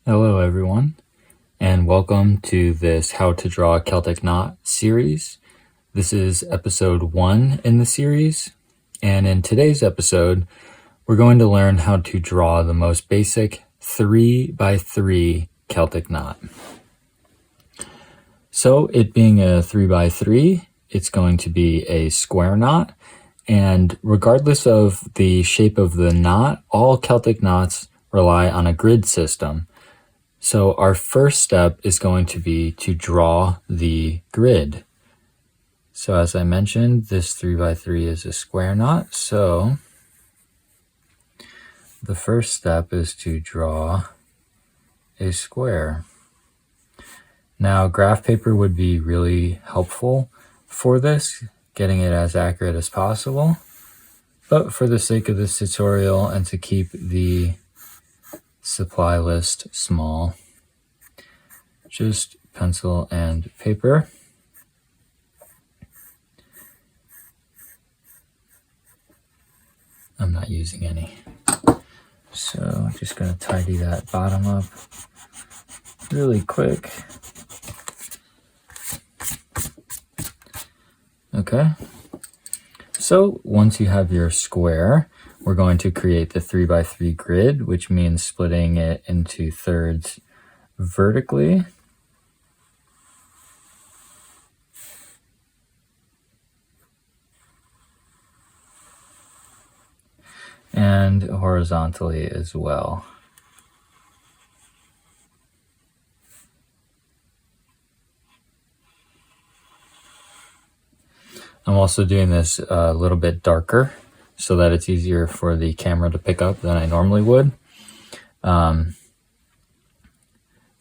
Hello everyone, and welcome to this How to Draw Celtic Knot series. This is episode 1 in the series, and in today's episode, we're going to learn how to draw the most basic 3x3 Celtic knot. So it being a 3x3, it's going to be a square knot, and regardless of the shape of the knot, all Celtic knots rely on a grid system. So our first step is going to be to draw the grid. So as I mentioned, this 3x3 is a square knot. So the first step is to draw a square. Now graph paper would be really helpful for this, getting it as accurate as possible. But for the sake of this tutorial and to keep the supply list small, just pencil and paper. I'm not using any. So I'm just going to tidy that bottom up really quick. Okay. So once you have your square, we're going to create the 3x3 grid, which means splitting it into thirds vertically. And horizontally as well. I'm also doing this a little bit darker so that it's easier for the camera to pick up than I normally would. For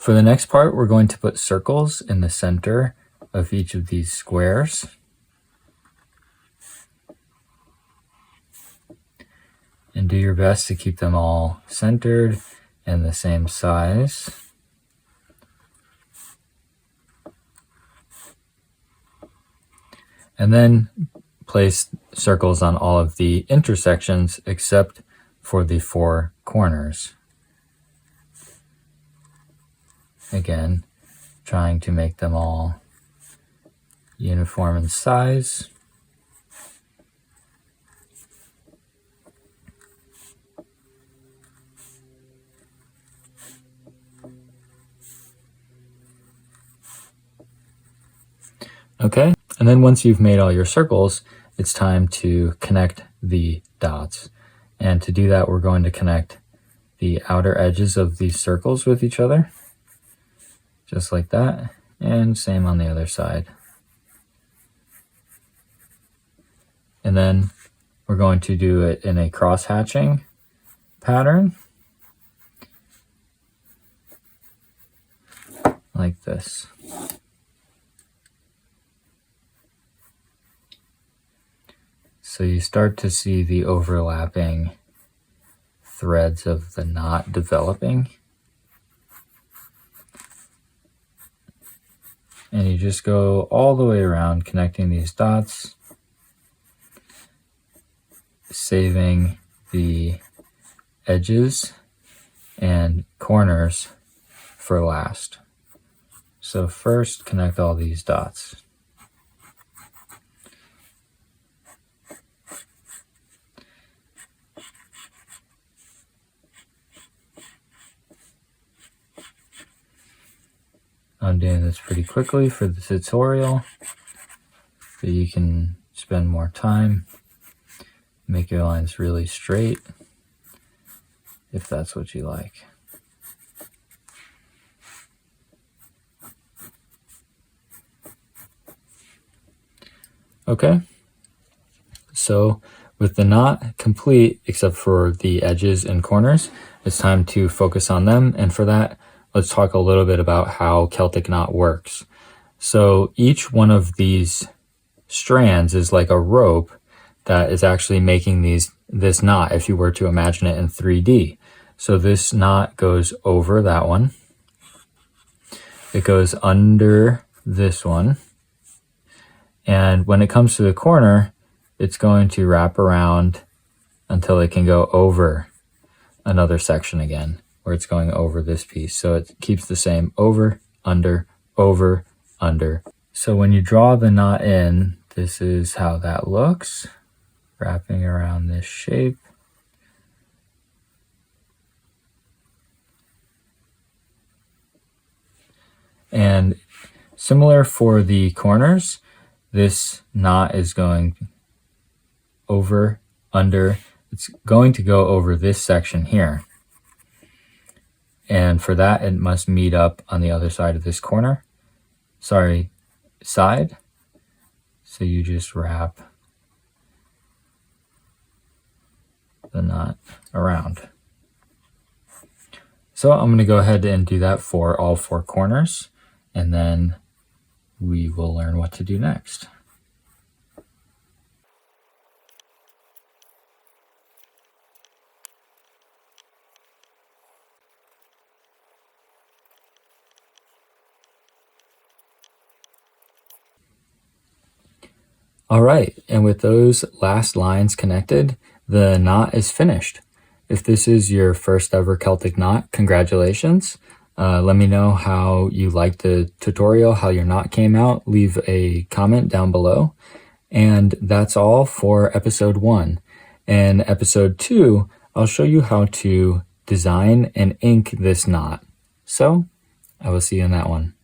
the next part, we're going to put circles in the center of each of these squares. And do your best to keep them all centered and the same size. And then place circles on all of the intersections except for the 4 corners. Again, trying to make them all uniform in size. Okay, and then once you've made all your circles, it's time to connect the dots. And to do that, we're going to connect the outer edges of these circles with each other, just like that, and same on the other side. And then we're going to do it in a cross-hatching pattern, like this. So you start to see the overlapping threads of the knot developing. And you just go all the way around connecting these dots, saving the edges and corners for last. So first, connect all these dots. I'm doing this pretty quickly for the tutorial, so you can spend more time, make your lines really straight, if that's what you like. Okay, so with the knot complete, except for the edges and corners, it's time to focus on them, and for that, let's talk a little bit about how Celtic knot works. So each one of these strands is like a rope that is actually making this knot, if you were to imagine it in 3D. So this knot goes over that one. It goes under this one. And when it comes to the corner, it's going to wrap around until it can go over another section again. where it's going over this piece. So it keeps the same over, under, over, under. So when you draw the knot in, this is how that looks, wrapping around this shape. And similar for the corners, this knot is going over, under. It's going to go over this section here. And for that, it must meet up on the other side of this side. So you just wrap the knot around. So I'm going to go ahead and do that for all 4 corners, and then we will learn what to do next. All right, and with those last lines connected, the knot is finished. If this is your first ever Celtic knot, congratulations. Let me know how you liked the tutorial, how your knot came out. Leave a comment down below. And that's all for episode 1. In episode 2, I'll show you how to design and ink this knot. So I will see you in that one.